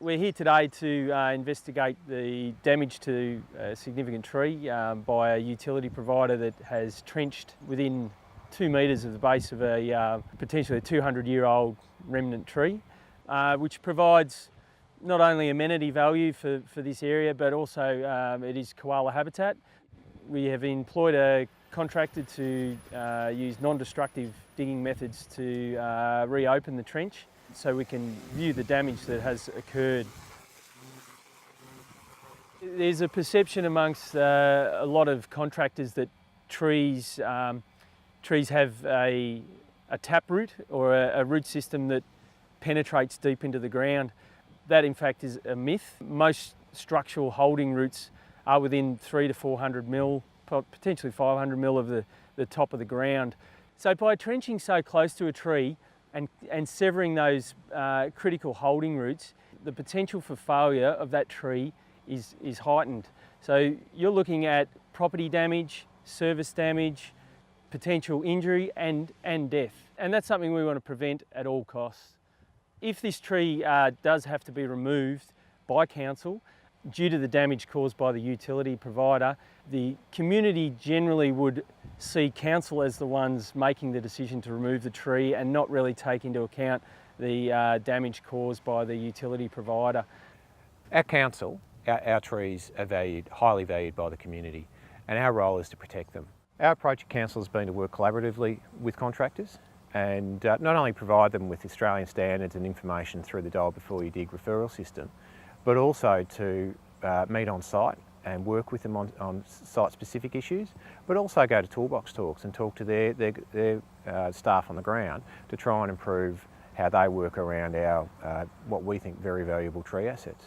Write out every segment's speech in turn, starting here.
We're here today to investigate the damage to a significant tree by a utility provider that has trenched within 2 metres of the base of a potentially a 200-year-old remnant tree, which provides not only amenity value for this area, but also it is koala habitat. We have employed a contractor to use non-destructive digging methods to reopen the trench so we can view the damage that has occurred. There's a perception amongst a lot of contractors that trees have a taproot or a root system that penetrates deep into the ground. That in fact is a myth. Most structural holding roots are within 300 to 400 mil, potentially 500 mil of the top of the ground. So by trenching so close to a tree and severing those critical holding roots, the potential for failure of that tree is heightened. So you're looking at property damage, service damage, potential injury and death. And that's something we want to prevent at all costs. If this tree does have to be removed by council due to the damage caused by the utility provider, the community generally would see council as the ones making the decision to remove the tree and not really take into account the damage caused by the utility provider. At council, our trees are highly valued by the community, and our role is to protect them. Our approach at council has been to work collaboratively with contractors and not only provide them with Australian standards and information through the Dial Before You Dig referral system, but also to meet on site and work with them on site-specific issues, but also go to toolbox talks and talk to their staff on the ground to try and improve how they work around our what we think very valuable tree assets.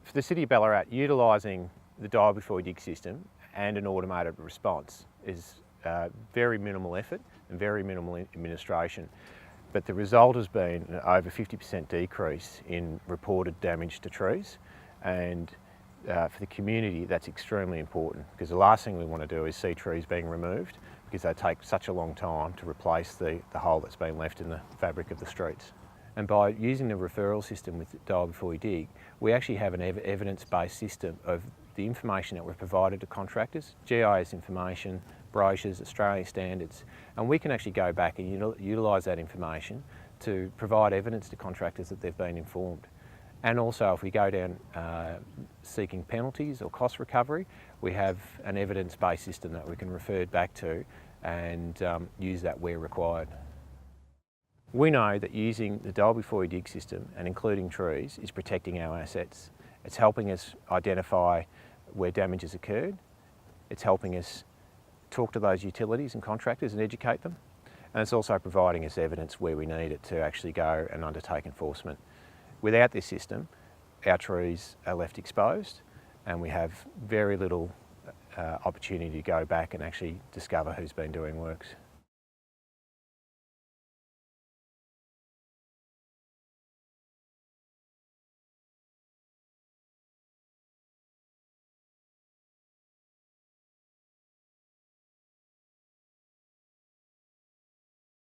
For the City of Ballarat, utilising the Dial Before You Dig system and an automated response is very minimal effort and very minimal administration. But the result has been an over 50% decrease in reported damage to trees, and for the community that's extremely important, because the last thing we want to do is see trees being removed because they take such a long time to replace the hole that's been left in the fabric of the streets. And by using the referral system with Dial Before You Dig, we actually have an evidence-based system of the information that we've provided to contractors, GIS information, brochures, Australian standards, and we can actually go back and utilise that information to provide evidence to contractors that they've been informed. And also if we go down seeking penalties or cost recovery, we have an evidence-based system that we can refer back to and use that where required. We know that using the Dial Before You Dig system and including trees is protecting our assets. It's helping us identify where damage has occurred. It's helping us talk to those utilities and contractors and educate them. And it's also providing us evidence where we need it to actually go and undertake enforcement. Without this system, our trees are left exposed and we have very little opportunity to go back and actually discover who's been doing works.